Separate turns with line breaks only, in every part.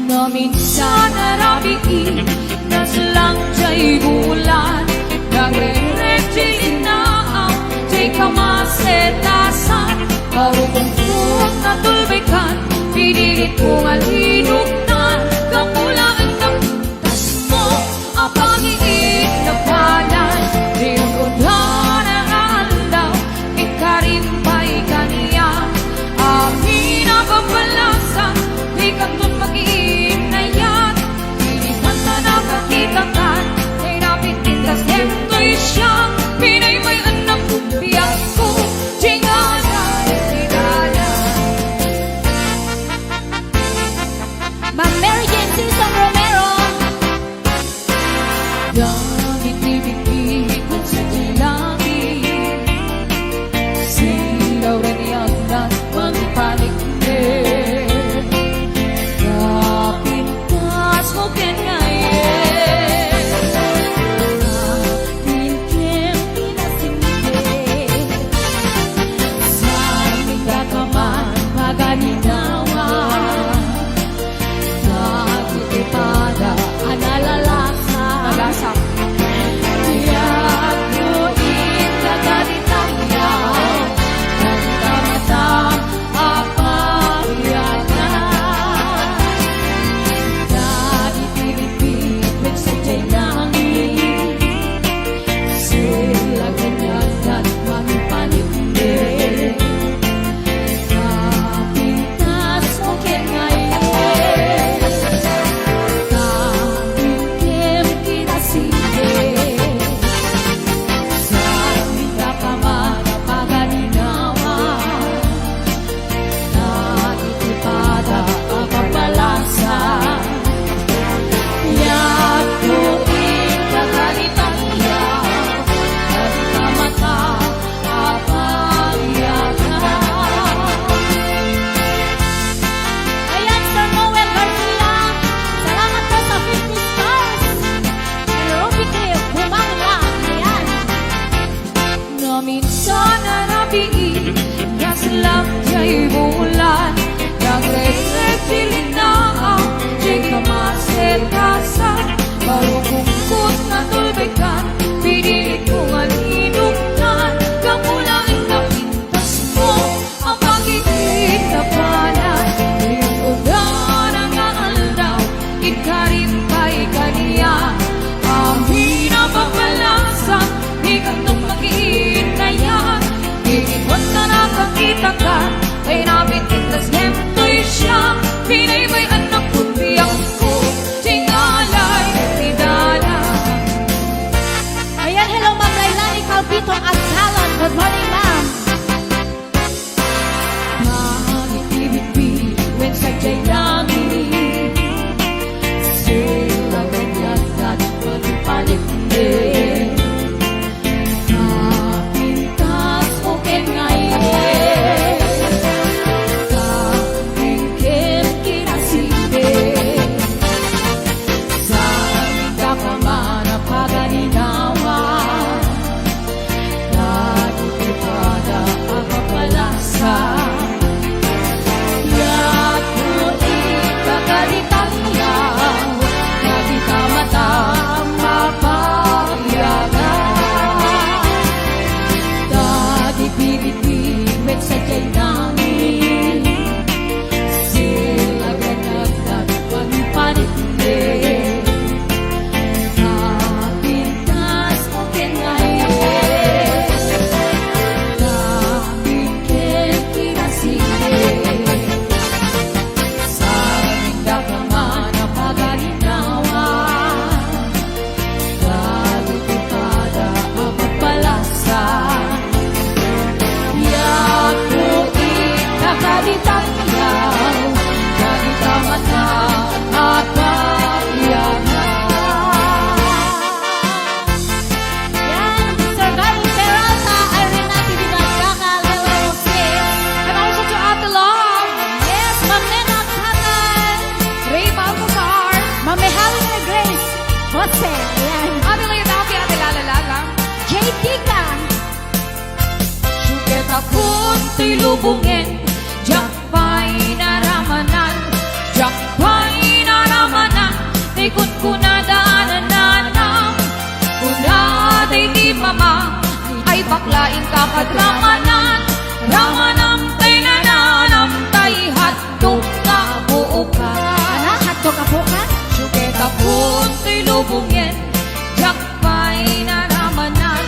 Na minsan narabiin na silang jay bulan nagre-regilin na ang jay kamasetasan karugong tuwag na tulbikan pinilit kong alinugnan kamulaan ng tas mo ang pag-iit na balan rinundan ang alaw ikarimpay kaniya amin ang kapalasan di kantun mag-iit na yan pinipan na nakakitakan ay napitindas nento'y siyang pinay may anak biyak ko tingalay tinala.
Ma'am Mary Jane Simpson Romero.
Langit ibig ko sa langit silaw rin yan at magpaligid kapintas mo kenayen
Pinkim pinasindi
sa aming kakaman maganinawan nagtipada analalasa nagasak tiyak luit kaganitayaw nagkamatang apayagan nagipilipit sa jaylangin sila ganyan at magpaligid kapintas mo kenayen kapinkim kinasindi sa aming kakaman maganinawan nagtipada ang kapalasa yak luit kaganitayaw nagkamata apayagan.
Ayan, Sir Noel Garcia. Salamat po sa 50 stars. Ruby Cliff, bumangla. Ayan.
Na minsan narabiin na silang jay bulan nagre-refilin na ang jay kamasetasan marugungkot na tulbikan pinilit kong alinugnan kamulain na pintas mo ang pag-ibig na balan rinundan ang alaw ikarimpay kaniya amin ang pagpalasan di kantong mag-iit na yan inikot na nakakita ka ay napitintas nento'y siya pinay may anak biyak ko tingalay tinala.
Ayan, hello Ma'am Lailani Calvito at Salon. Good morning, ma'am.
Mangitibig-bigwin sa jaylangin sila ganyan at magpaligid kapintas mo kenayen kapinkim kinasindi sa aming kakaman ang paganinawan nagtipada ang kapalasa yak luit kaganitayaw nagkamatang mapayagan nagipilipit sa jaylangin sila ganag at magpaligid kapintas mo kenayen kapinkim kinasindi sa aming kakaman ang paganinawan nagtipada ang pagpalasa yak luit kaganitayaw nagkamata at payagan.
Yan, Sir Gary Peralta, Irene Natividad Gacal, hello sis.
And also to Ate Love,
Yes, Ma'am Nena Tatay.
Ray Balcazar,
Ma'am Mehalina Grace. Jose, ayan.
Ate Lay Dapi, Ate Lalalaga,
JT ka.
Sugat ako'y lubungin, Diyak pa'y naramanan, Diyak pa'y naramanan. nabaklaing kakadramanan Ramanam tay nananam tay hatdog na buo ka
Hotdog ka po ka?
Sugeta punto'y lubungin Jakpay na ramanan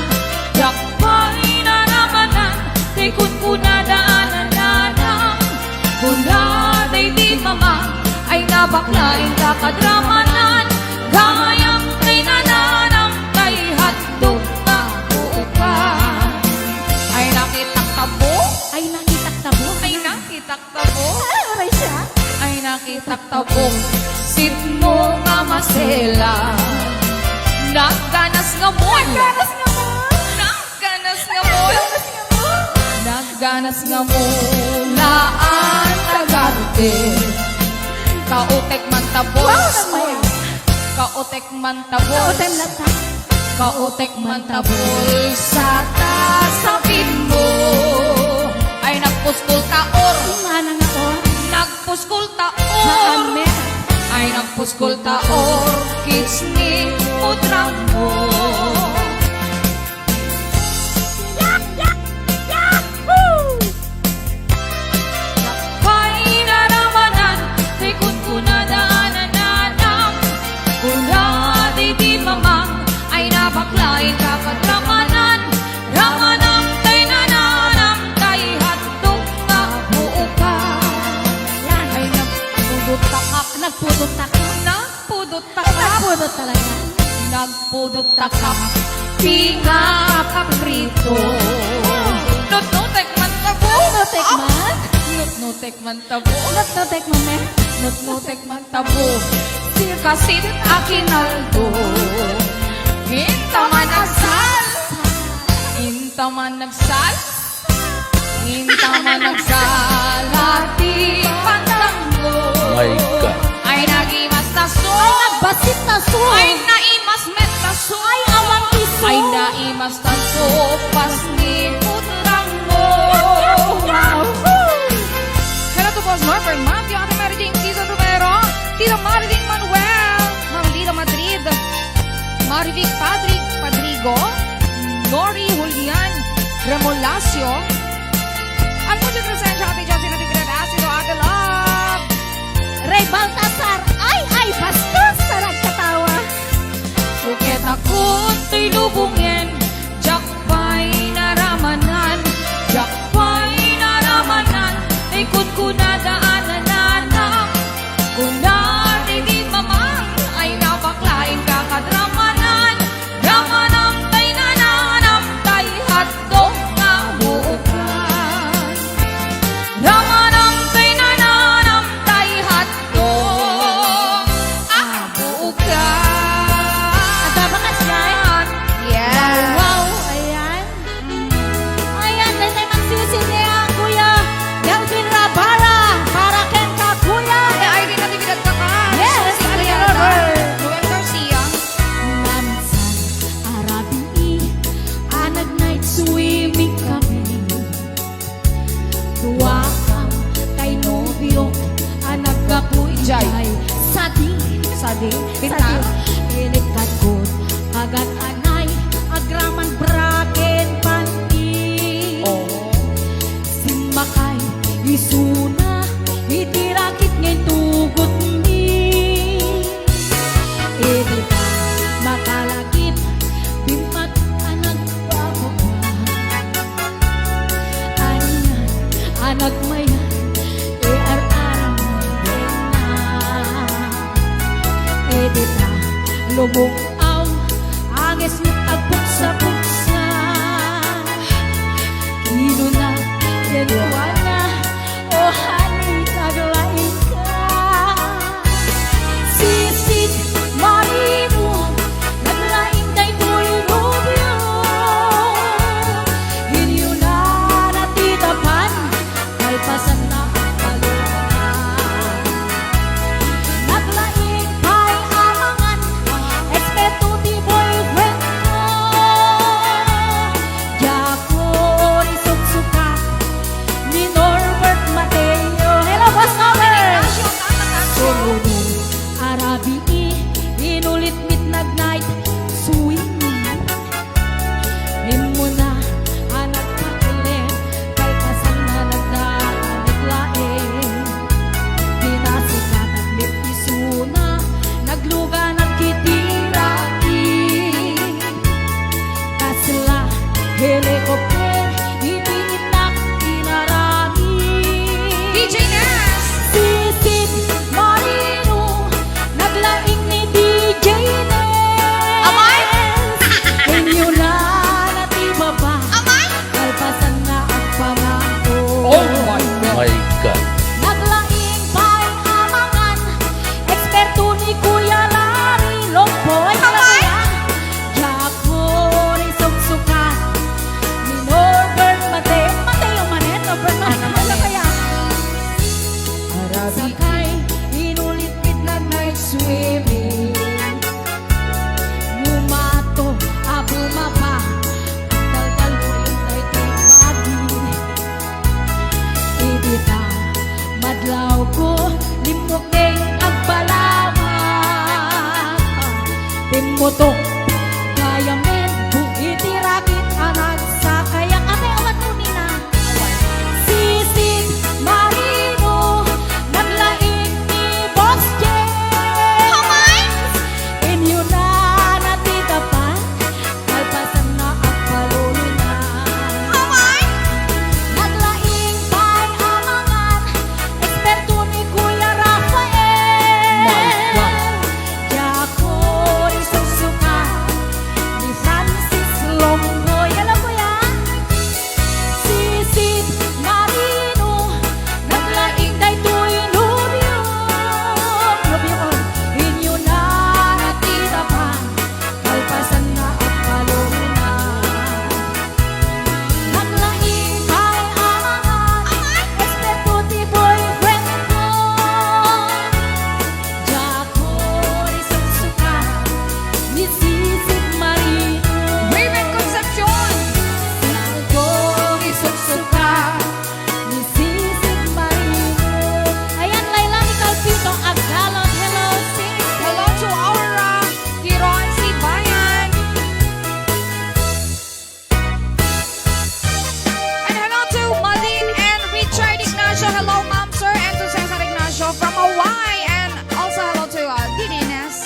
Jakpay na ramanan Tay kunkunadaanan nanang Kunada'y di mamang Ay nabaklaing kakadramanan Gayam tay nananam tay hatdog na buo ka Ay nakitak tabo
Ay nakitak tabo.
Ay nakitak tabo
Aray siya.
Ay nakitak tabo Sit mo nga masela Nagganas nga mo
Ganas nga mo.
Nagganas nga mo
Ganas nga mo.
Nagganas nga mo Laan tagate Kautek man tabos
Wow, naman.
Kautek man tabos
Kautem latak.
Kautek man tabol Sa tasapin mo Ay nagpuskul taor
Mana nga o.
Nagpuskul
Sa
taor
ame.
Ay nagpuskul taor Kitsning pudrang mo
Yak, yak, yak. Woo!
Jakpay na ramanan Tay kunkunadaanan nanang Kunadi di mamang Ay nabaklain kakadramanan Ramanang tay nananang Tay hatdog na buo ka
Yan.
Ay nagpudot takak
Nagpudot takak.
Nagpudot takak
Nagpudot talaga.
Nagpudot takak Pinakaprito Nutnutek man tabo
Nutnutek man?
Nutnutek man tabo
Nagtutek mo me.
Nutnutek man tabo Kasit akinaldo Hinta man nagsal Hinta man nagsal Hinta man nagsal Lati pantanggo
My God.
Ay nagimas na so
Basit na so.
Ay naimas met na so
Ay awang iso.
Ay naimas na so Pas ni putrang mo
Wow.
Hello to Boss Norbert, Matthew, Ate Mary Jane, Tita Romero, Tita Marilyn Manuel, Ma'am Lila Madrid, Marivic Padrigo, Nori Julian Remolacio, ang mucha presensya, Ate Josie Natividad Asido, Ate Love,
Ray Baltasar. Ay, bastos. Sarag katawa.
Suket ako't to'y lubungin, Jakpay na ramanan, Jakpay na ramanan, Ikot ko na daanan nanang, Kunari di mamang, Ay nabaklain kakadramanan, Ramanang tay nananam, Tay hatdog na buukan. Ramanang tay nananam, Tay hatdog na buukan.
Ada ba kas yan?
Yeah.
Wow, ayan. Ayan, dahil man sisi niya, kuya. Delvin Rabara, para ken ka, kuya.
Ay, di natividad ka ka.
Yes,
Si
Ariana
Ariana
Robert.
Noel Garcia.
Minsan, arabi, anag night swimming kami. Tuwakang kay nobyo, anag ako'y
Jai.
jay. Sadi,
Pinta.
inikat ko, kagat anay, agraman braken panti.
Oh.
Simakay, isuna, itirakit ngayon tugot ni. Edita, makalagip, bimat anak bago ka. Aniyan, anak mayan, ar-arang na. Edita, lubong aw, agis mo tagpuksa-puksa. Kino na, denwa na, o honey, taglain ka. Sisid, marino, naglain kay tulubyo. Hinyo na natitapan, kay pasan na kaluan. Naglain kay amangan, expect foto Kaya men itirakit anak sa kaya ate awan mo nina Sisid Marino naglaing ni Boss J Inyo na natita pa kalpasan na ang palulunan Naglaing pa'y amangan eksperto ni Kuya Rafael Jaco isusuka ni Francis Longgoy alam mo yan Sisid Marino naglaing daytoy Lubion inyo na natita pa kalpasan na ang palulunan Naglaing pa'y amangan eksperto ti boyfriend ko Jaco isusuka ni Sisid Marino
Raven Concepcion.
Jaco isusuka ni Sisid Marino Ayan, Lailani Calpito Agalon, hello sis
Hello to Aura, Kiron Sibayan. And hello to Malin and Richard Ignacio. Hello, Ma'am Sir, and to Cesar Ignacio from Hawaii. And also hello to Didi Ines.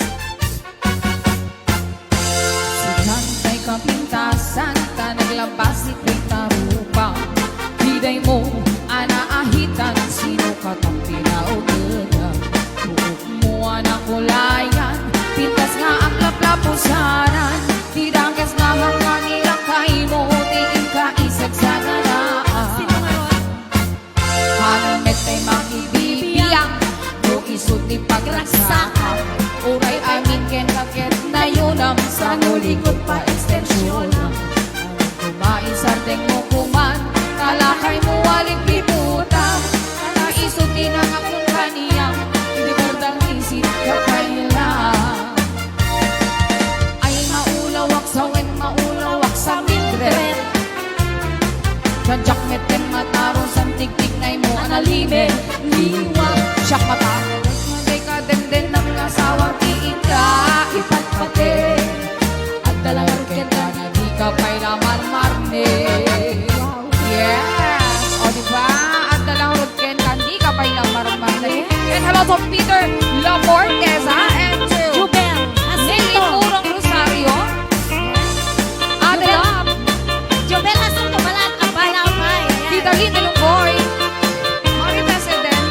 Sinantay ka pintasan, ta naglabas si Tita Rupa. Hiday mo, anaahitan, sino ka tang pinaugagan. Buhok mo anak kulayan, pintas nga ang laplapusaran. Tidangkes nga mga nilakay mo, tiin ka isag sa ganaan.
Sino nga ron?
Hanmet ay makibibiyang, no isot ni pagragsakan. Uray amin ken kakit na yun ang sa ngulikot pa ekstensyon. Ang kumain sardeng mo kuman, kalakay mo walig piputan. Naisot din ang akong kaniyang, hindi berdang isip ka kailang. Ay maulawak sa wen, maulawak sa Mildred. Kanjak meten matarong sa tigtig na mo analime. Liwa, siyak matawag. Hindi ka din ng asawang iika, ipatpate. At dalangan kita na di ka pa'y lamar-marne. Yes! O diba? At dalangan kita di ka pa'y lamar-marne. And hello to Peter Lamorqueza and to
Jubel
Nelly
Asunto
Murong Rosario. Ate Love,
Jubel Asunto malaan ka ba na pa'y
Tita Lynn Delunggoy, Marites Eden.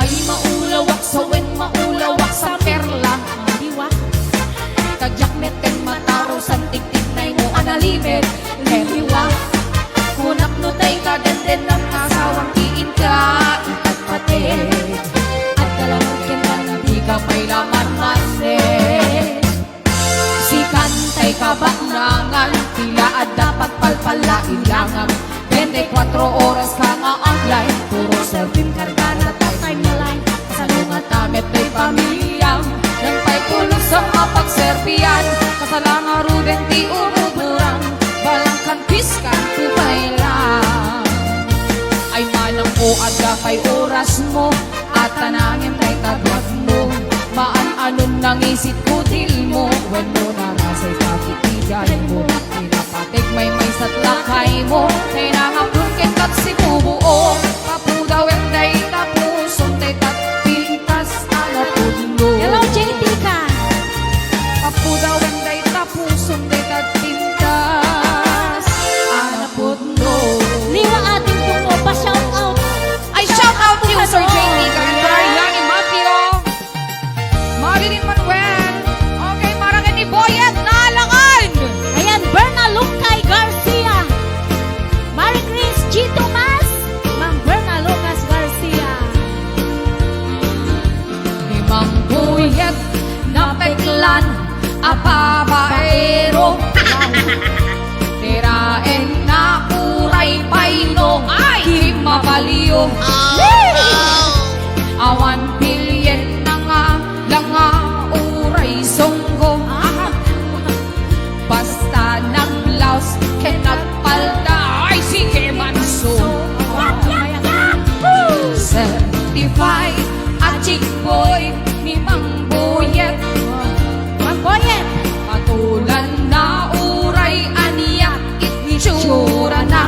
Ay maulawak sa wen, maulawak sa perla.
Diwa
Tagyak meten mataro sa tigtig na mo analibet. Leriwa, kunak no tay ka den ng asawang kiin ka. Ipagpatid, at dalawang kenta na di ka may laman-mane. Si kantay kabaknangan, tila at dapat palpala ilangan. 24 oras ka nga online, puro serving karga na timeline. Sa lunga tamet ay pamilyang, nang pa'y kulong sa mapagserbiyan. Kasalanga ruden ti umuburang, balang kanpis kan tupay lang. Ay manang o aga kay oras mo, at tanangin ay tagwag mo. Maan-anon nang isip kutil mo, when mo narasay kakitigan mo. Pinapatig may satlakay mo, kay nangapun kat si bubuo. Papudaw ang day tapusong day tapintas alapundo.
Hello JT ka
Papudaw ang day tapusong day tapintas alapundo.
Liwa ating tungo pa shout out
I shout out to you, Sir JT Karantar, Yani Mateo, Marilyn Manuel, okay, marangin ni Boyet Nalangan.
Ayan Berna Lucay Garcia Marie Chris G. Tomas Ma'am Berna Lucas Garcia
Limang Boyet na peklan, apabaero. Tiraen na uray paino, ay mabaliw. Awan pilyen na nga, langa uray songgo. Basta ng blouse, kenat palda, ay sige manso. Certified a chick boy, ni Mang Boyet
Boyet.
Patulan na uray aniyak itsura na.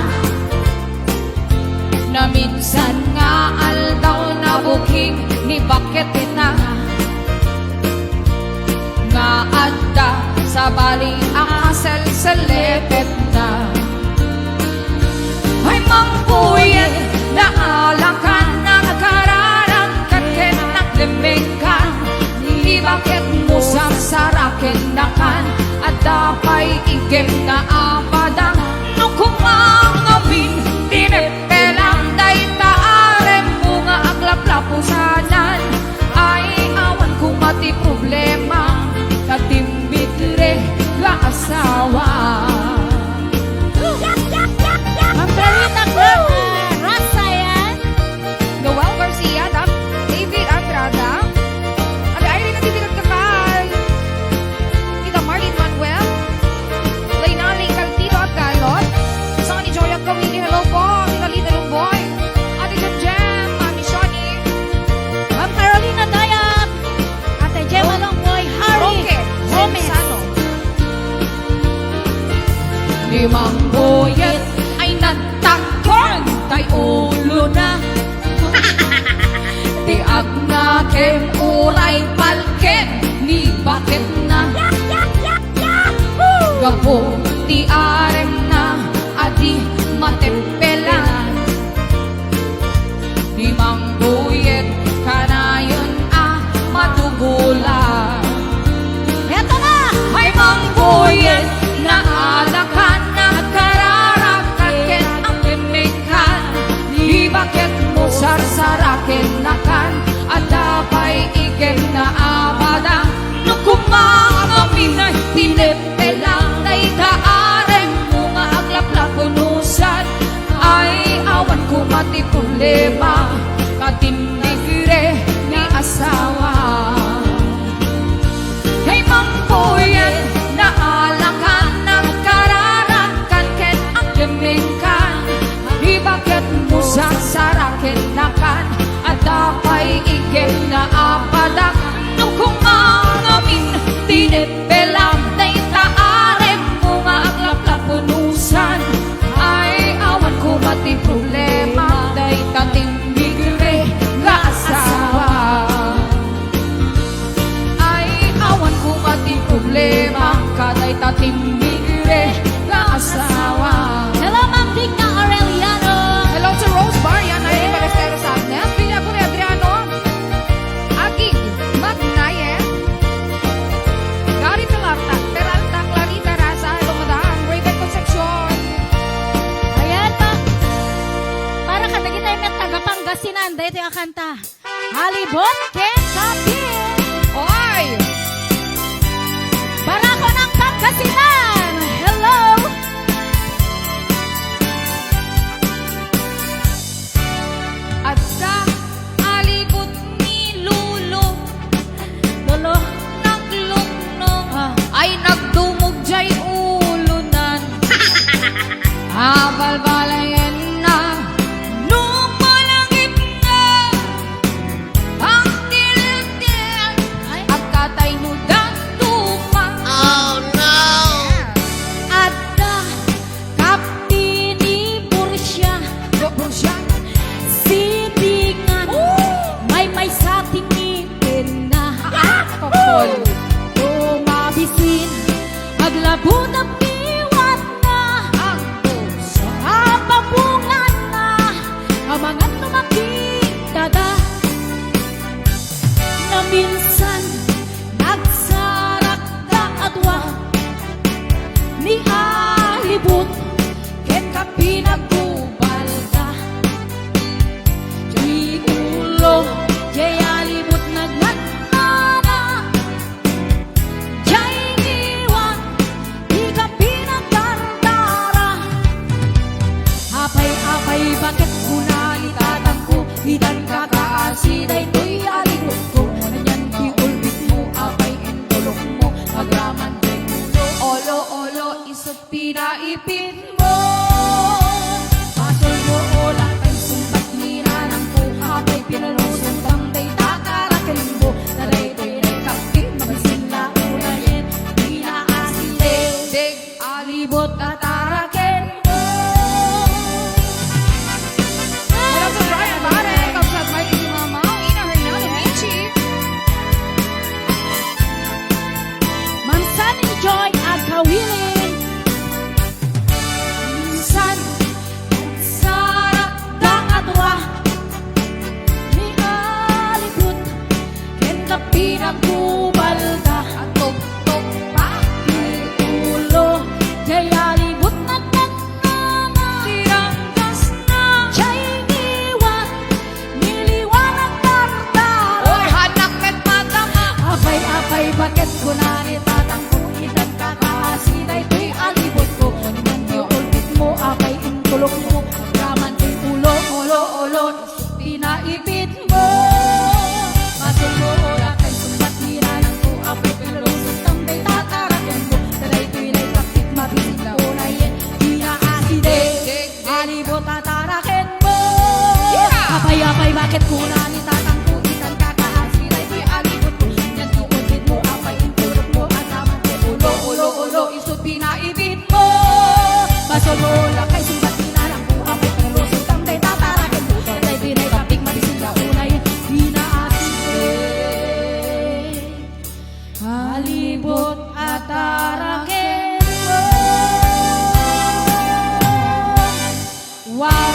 Na minsan nga aldaw na buking ni bakit na. Nga adda sa bali ang asal sa lepet na. Ay mangpuyet na alakan ng kararangkan ken naglemengkan. Di bakit mo sasarakin na kan at dapay igem na apadang no kumangamin tinepelang day taarem bunga aglaplapusanan ay awan kung mati problema katimbigre la asawa.
Ma'am Clarita Rasa yan.
Noel Garcia, David Andrada, Irene natitirag ka kay Tita Marlene Manuel, Lainali Caltino at Galot, kasama ni Joya Kawili, hello po, Tita Lita Lumboy, Ate Jem, Mami Shoni,
Ma'am Carolina Dayak. Ate Gemma Longboy. Harry
Roque,
Gomez.
Sano. Limang boyet ay nagtakon tay ulo na. Tiag na kem uray palken ni bakit na. Gapo ti arem na adi matempelan. Limang boyet kanayon matugulan.
Eto na.
Ay mangboyet na alakan na kararakan ken ang pemengkan. Di bakit mo sarsaraken na kan at dapay igem na abada. No kumangamin ay tinepelang na itaarem mo nga aglaplapunusan. Ay awan ko mati problema katindigre ni asawa. Kay mangboyet na alakan ng kararakan ken ang gemengkan. Di bakit mo sasarakin na kan at dapay igem na apadak. Nung kumangamin tinepelang na itaarem mo nga aglaplapunusan. Ay awan ko mati problema day katimbigre nga asawa. Ay awan ko mati problema kaday tatimbigre nga asawa.
Hello, Ma'am Dina Aureliano.
Hello to Rose Barian, Irene Balesteros Agnes, Villa Puri Adriano, Agig Magnaye, Gary Peralta, Clarita Raza, hello madam, Raven Concepcion.
Ayan pa. Para kadagi tayo met tagapangasinan. Dahil ito yung kanta. Halibot ken kapit.
Oy!
Barako ng Pangasinan. Hello.
At sa alibot ni Lulo,
Lolo.
naglunong
Ah.
ay nagdumog jay ulunan. Abalbalayan na, lumalangit na ang til-til
Ay.
at katay mo dang tuma.
Wow!